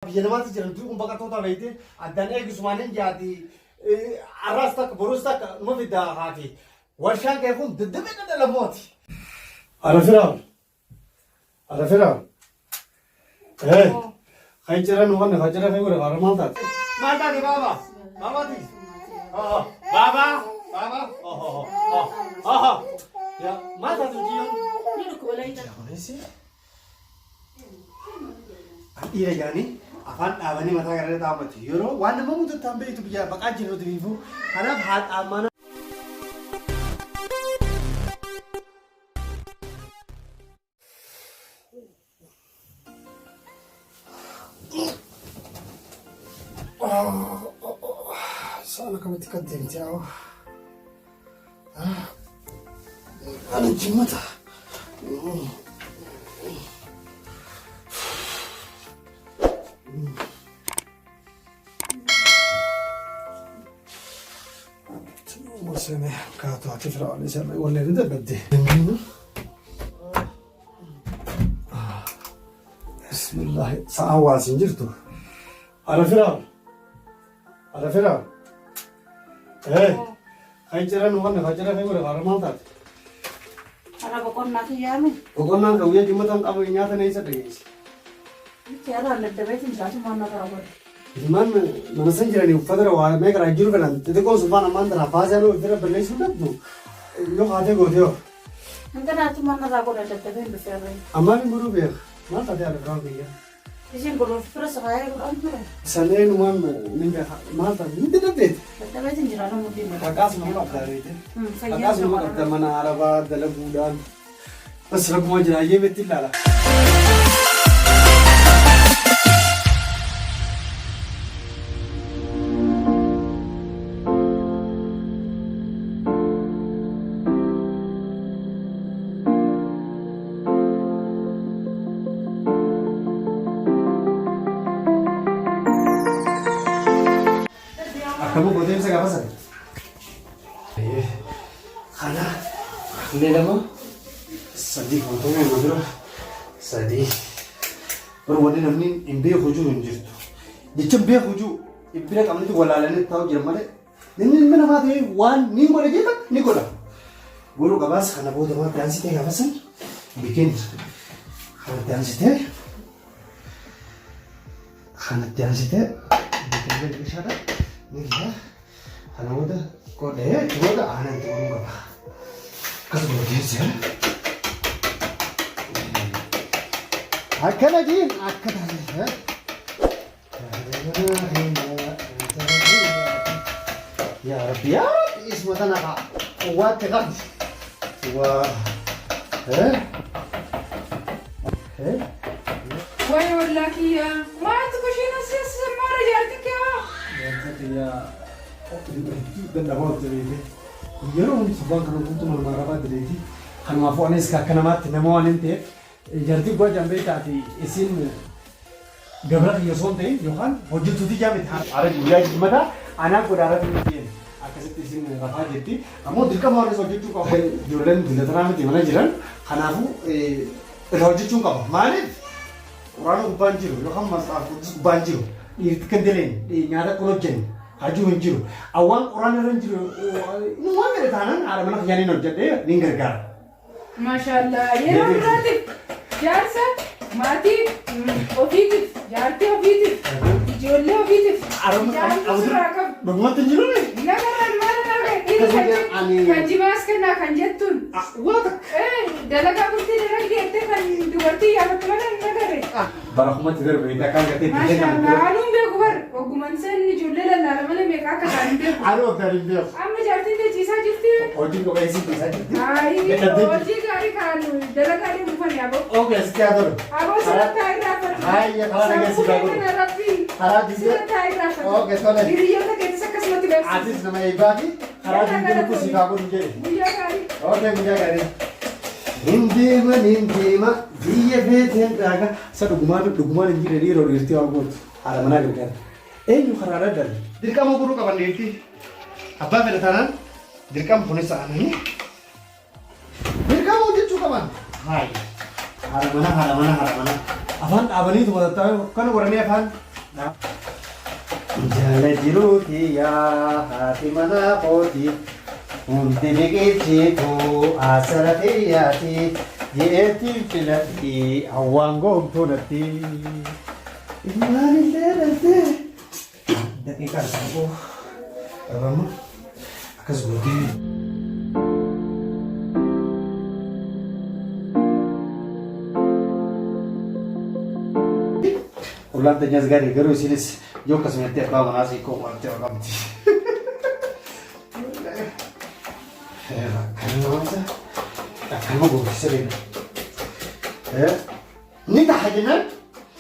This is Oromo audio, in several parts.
biyya namaatti jirantu kun baqattoota beekte addaan eegisumaaniin jaati arraas takka boruus takka numa fiddaa haati warshaan kee kun daddabee dadalamooti. Arafiraam. Kan jiran waan kan jiran fayyadu bara maal taate? Maal taate baaba? Baabaati. Baaba. Ya maal taate jiyoon? Ni kubalai. Dhiira jaanii afaan dhaabanii mataa gara dhaabatu yeroo waan nama mutu tambeetu biyya baqaa jirutu biifu kanaaf haadha amana. Sana kamati kaddeemti yaa ana jimmata. Sene kaato ati firaawwan isa walleen dadhabde. Bismillah sa'a hawaasiin jirtu. Arafiraawwan. Kan jiran waan kan jiran fayyadu bara maal taate? Ana boqonnaa kiyyaame. Boqonnaan guyyaa jimmataan qabu nyaata na isa dhageesse. Seera laddabeetiin jiraatu maal na raawwatu. Ilmaan mana san jiranii uffata waa meeqaa jiru kanan xixiqqoo sufaan ammaan tana faasaan ofirra balleessuu dhabdu yoo haatee gootee hoo. Hanga naatu maal na raawwatu laddabeen dhufeerree. Ammaan hin godhuu beeku maal taatee haala biraan guyyaa. Isin godhuuf fira sagaayee godhan ture. Saneen waan ni beeka maal taate ni dadhabdeeti. Laddabeetiin jiraatu mudii mala. Akkasuma qabdaa beekte. Akkasuma qabda mana arabaa dalaguudhaan. Bas rakkuma jiraayyee beetti ilaala. Kamu kau tadi saya apa sih? Karena ini nama sedih untungnya madura sedih. Perwali namni imbe huju hunjir tu. Jika imbe huju, imbe kamu itu walalan itu tahu jaman deh. Ini mana mati wan ni boleh kita ni kola. Guru kabas karena bodoh mah transit ya kabasan bikin karena transit bikin beli siapa? Ini dia, karena udah kode, cuma udah aneh tuh enggak apa. Kasih dia sih. Akan lagi, ya biar ismu tanah kak, kuat kan? Wah, Why would lucky ya? Mat kushina se mara jarti kya? Ya, dan dapat jadi. Yeroo subhan kana guutummaa maraabaa direeti kanaafuu anis akka namaatti nama waan hin ta'eef jartii guyyaa jambee taate isin gabra kiyya osoo hin ta'in yookaan hojjettuuti jaamite haala guyyaa jimmataa anaan godaanaa fi miti akkasitti isin rafaa jirti ammoo dirqama waan hojjechuu qabu ijoolleen dullataraa miti mana jiran kanaafuu irra hojjechuu qaba maaliif quraana gubbaan jiru yookaan masxaaf gubbaan jiru dhiirti kan dileen nyaata kun hojjennu haju hinjiru awang orang orang jiru nu waan gede tanan ada mana kayani nojjade ning gargar Mashallah ye berarti jarsa mati ofiti jarti ofiti ijolle ofiti aram bangun tinjiru ni nagaran mana kanjimas kana kanjettun wat dalaga kurti dalaga ette kan dubarti ya mana nagare barakuma tidur berita kan gati Mashallah anum be kubar oguman sen ijolle la mala me ka kan be aro dari be amma jarti de chisa jirti oji ko kaisi bisa ai oji gari kan dalaga ni mufan ya bo okay sekian dulu abo surat rafa hai ya kalau lagi sih bagus harap bisa okay soalnya diriyo ta kete sakas mati be aziz nama ibadi harap bisa ku sih bagus jadi buya gari okay mudah kali Hindima dia beten daga duguman injire ni ro irti agot ada mana gergar you kharara dal dirkam guru kapan dirti abba feda tanan dirkam punis ani dirkam uji kapan hai ada mana afan abani tu mata kan warne afan Jala jiruuti yaa haati manaa kooti hundi biqilchiitu asara xiyyaati jeetiin filatti hawwaan goomtoonatti ilmaanillee dhaltee daqiiqaa isaanii qabama akkas gootee. Ulang tanya sekali, garu sinis yo kasih abbaa manaa si koo waan ta'e qabdi. Kan gootisa beena. Ni taha jenaan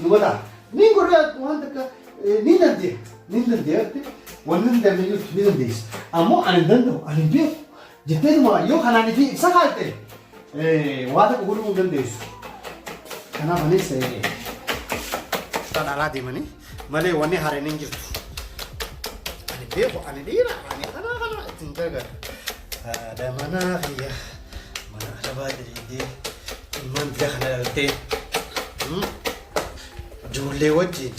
numa taha. Ni goree waan takka ni dandeetti wanni dandeeyyuu ni dandeessi. Ammoo ani danda'u ani beeku jetteetuma yoo kanaan fi ibsa kaalte waa takka godhuu hin dandeessu. Kanaaf anis alaa deemanii malee wanni hareen hin jirtu. Ani beeku ani dhiira ani kana ittiin gargaaru. Haadha manaa fiyya mana adabaa diriiree ilmaan biyya kana dhaltee ijoollee wajjin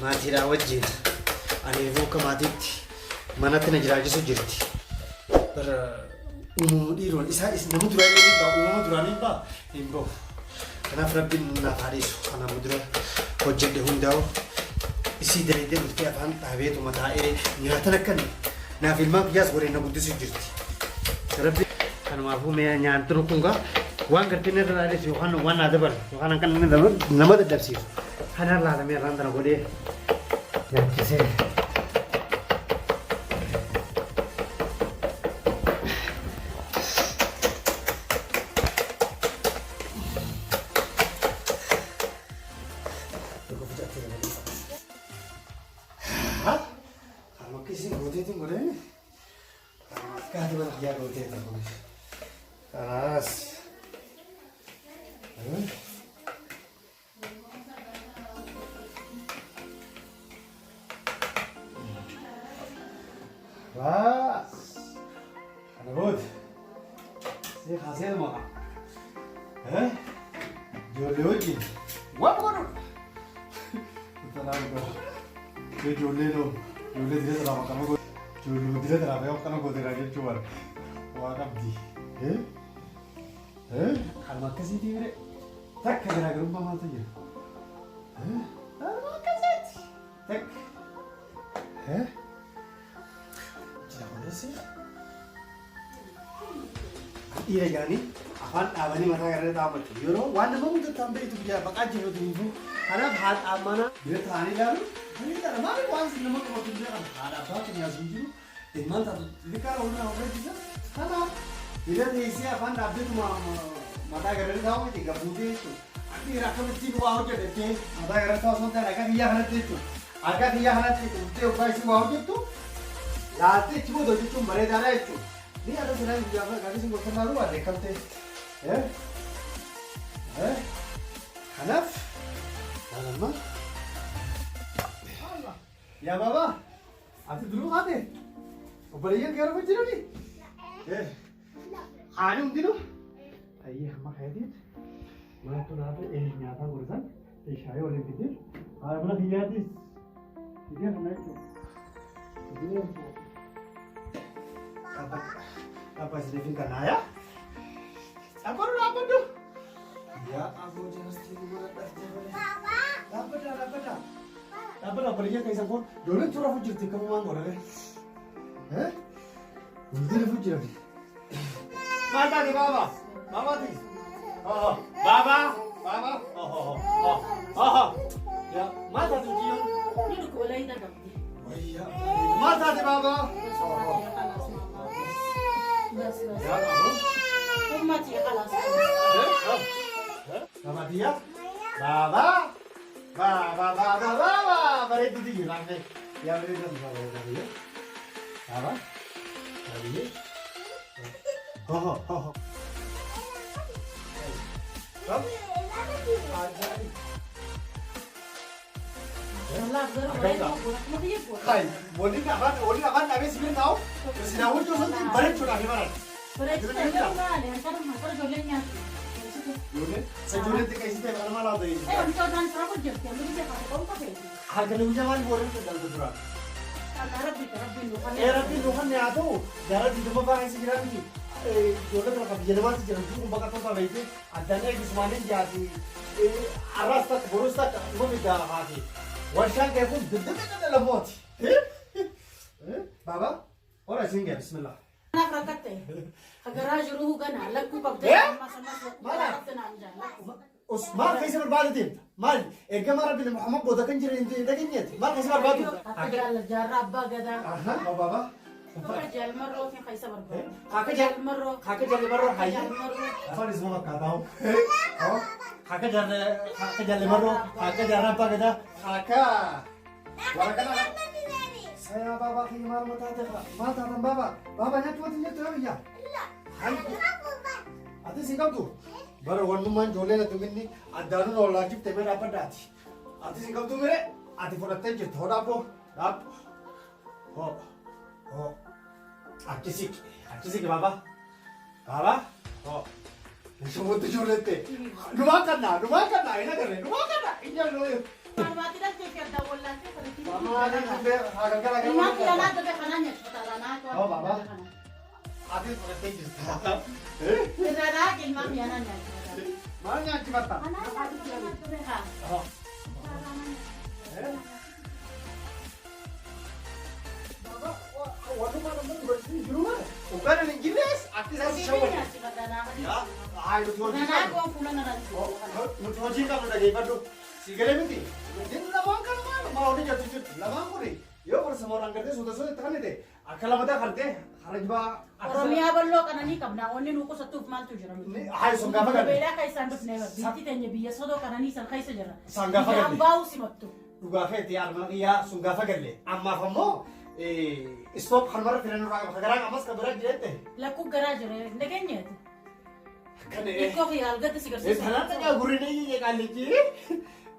maatiidhaa wajjin ani akka maatiitti manatti na jiraachisu jirti. Bara uumama dhiiroon isaa nama duraanii hin ba'a uumama duraanii hin ba'u. Kanaaf rabbiin naaf haadhiisu kana mudura hojjedhe hundaa'u isii daleedee dhuftee afaan dhaabeetuma taa'ee nyaatan akkan naaf ilmaan biyyaas warreen na guddisuu jirti. Rabbi kanumaafuu nyaanni kun gaa waan gartiin irra laalis yookaan waan naa dabalu yookaan akkan nama daddabsiisu kanaan laalamee irraan tana godhee nyaachisee. Bas, ana bod. Saya hasil mana? Jodoh lagi. Wah, kono. Kita lalu ke jodoh dia terapa kamu go. Jodoh dia terapa ya kamu go terage cuar. Wah, kabdi. Kalau kasih dia, tak kira rumah mana tu je. Kalau kasih, tak. Iya jadi, afan abani mata kerja tamat. Yoro, wan mau tu tambah itu bija bakal jadi tu. Karena hal amana dia thani lalu, ini tak ramai wan sih nama kau tu dia kan. Ada apa tu yang sini? Teman satu, dikar orang orang itu. Karena dia ni isi afan abdi tu mata kerja tamat tiga putih itu. Ani rakam itu wah je deh. Mata kerja tamat sonte agak dia hana itu. Agak dia hana itu. Dia upai si wah je tu. Lalu cuma doju tu mere darah itu. Ni ada senang juga kami sih bukan baru ada kante, Hanaf, nama, ya bapa, ada dulu ada, berikan kira macam ni, ada dulu, ayah mak hadit, mana tu nanti nyata urusan, saya orang itu, ada mana hadis, dia mana itu, dia apa sih Devin kan ayah? Apa tu? Ya, aku jelas tidur berat dah. Apa berikan kaisang pun, jodoh curah fujur ti kamu mang orang Udah fujur. Mata di baba, mama ti. Baba. Ya, mata tu jion. Ini boleh dah dong. Oh iya. Mata di baba. Bas. Ya, apa? Rumah dia kalah. Sama dia? Baba. Beri itu di lantai. Ya beri itu tadi ya. Apa? Tadi. Ho. Kamu? Hai, boleh kapan tapi sebelum tahu, sudah wujud nanti balik sudah gimana? Balik sudah gimana? Yang sekarang apa jolenya? Ijoollee ijoolleetti keessatti kana maalaa ta'e. Wantoota fira hojjette amma biyya kana qabu kafeeti. Halkan guyyaa maaliif warreen dalga dura? Rabbiin dhufan. Rabbiin dhufan haa ta'u jaara diidama baay'ee si jiraa miti. Ijoollee kana biyya namaatti jiran kun bakka tokko beekte addaan eegis maaliin jaati arraas takka boruus takka immoo biddaa haati. Warshaan kee kun daldala lamooti. Baba, ora isin gaya bismillah. Anak rakat agar jiru gana lagu kabde Mana? Mal kaisa berbadu mal erga mara bin Muhammad boda kan jira inti mal kaisa berbadu agar jarab gada aha baba jal marro fi kaisa berbadu kakak jal marro hayya apa semua kata oh kakak jal marro kakak jarab gada kakak warakala saya baba kini malu mata baba babanya cuma tuh ya Ati singkap tuh, baru warna man joleh na tuh ini, ada nu orang lagi temen apa dati. Ati singkap tuh mere, ati pura tenje thoda po, oh, ati sik baba, oh, semua tuh joleh teh, numakan na, enak kan? Numakan na, ini yang lo. Mama tidak cekir dah bolan tu kalau tidak. Mama ada hampir, agak lagi. Mama tidak ada bekanannya, kita lana tu. Oh baba, ati pura tenje thoda. Tidak ada ilmu yang nanya. Mana yang cipta? Anak ada yang tu mereka. Oh. Waduh mana bersih di rumah? Bukan yang Inggris, artis saya siapa? Ya, ayo tuh. Nana aku yang pulang nanti. Oh, mau cinta udah gaya baru. Sigara mesti. Dia lama kan mau dia jatuh lama aku deh. Yo bersama orang kerja sudah tekan deh. Akal mata kerja, hari juga. Oromia bello karena ni kabna oni nuko satu mal tu jera. Ayo sungguh apa kan? Beda kai sandu never. Binti tanya biya sodo karena ni san kai sejera. Sungguh apa kan? Bau si matu. Juga kayak tiar mana iya sungguh apa kan le? Amma kamu stop halmar filan orang sekarang amas kabaran jadi. Laku garaj re, negenya tu. Kan Iko khiyal gata sigar. Sekarang kan ya gurih nih ya kali ini.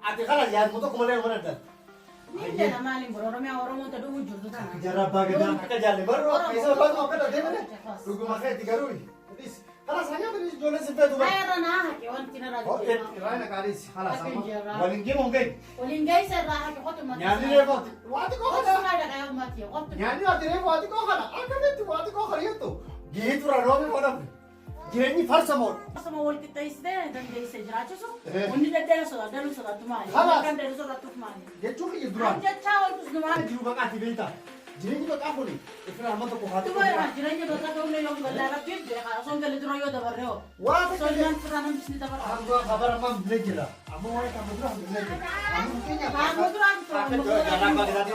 Ati kalah ya, mutu kemana mana dah? Ni dah nama lim bro, Oromia Oromo tadu wujud tu sana. Jarab bagaimana? Kakak jalan baru, bisa bantu apa dah? Mana? Rugu makai 3 rui. Jadi, kalau saya tadi jualan sampai tu. Ayah ranah ke on tina raja. Oh, kira nak kali salah sama. Walinggi mungkin. Olinggai serah ke hotu mati. Nyani lepo. Wati kau Hotu kada. ada kayak mati. Hotu. Nyani wati lepo wati kau kada. Akan itu wati kau kada itu. Gitu raro mana? Jadi first amor. Sama wal kita isde dan dia sejera cusu. Oni dah dah sudah dalu sudah tu mari. Halas. Kan dalu sudah tu mari. Dia curi itu dulu. Anja cawan tu semua. Jiru bakat di benta. Jadi ni bakat ni. Ikhlas amat tu hati. Tu mah jiranya bata kau ni yang belara tu je. Asal kalau tu rayo dah berreo. Wah, So yang seranam sini dah berreo. Aku kabar amam belajar. Amu orang kamu tu amam belajar. Amu mungkinnya. Kamu tu orang tu. Kakak jalan apa kita ni?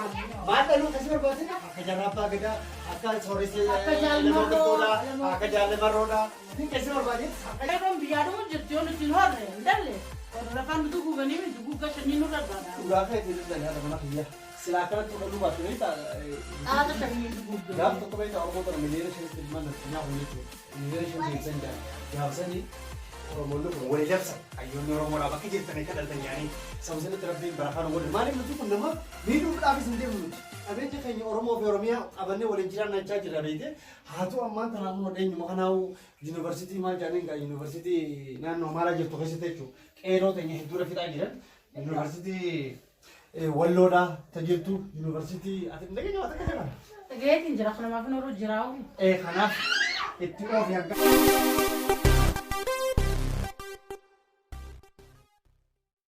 Mata lu kasih berapa sih? Kakak jalan apa kita? Akal sore se. Kakak jalan maroda. Kakak jalan maroda. Ini kasih berapa sih? Kalau biar tu jadi orang silhar le. Dalle. Kalau kan tu gua ni, tu gua seni nurat dah. Udah kayak gitu dah ada mana dia. Silakan tu lu buat ini tak. Ada seni tu gua. Gap tu kau itu orang tu menilai sih mana punya orang itu. Menilai sih senja. Ya seni. Orang mulu boleh jadi sah. Ayo orang mulu apa kerja tanya kadal tanya ni. Sambil terus di berakan orang. Mana itu pun nama. Minum habis sendiri mulu. Abang je kayaknya orang mau Oromia abangnya boleh jiran nanti aja dah begitu. Hatu aman tanah mau deh makanau university mal jalan ke university nan nomara je tu kasih tecu. Ero tanya hidup kita jiran. University Walloda tajirtu university atik lagi nyawa tak kerja. Tegak tinjau kalau makan urut jirau. Karena itu of yang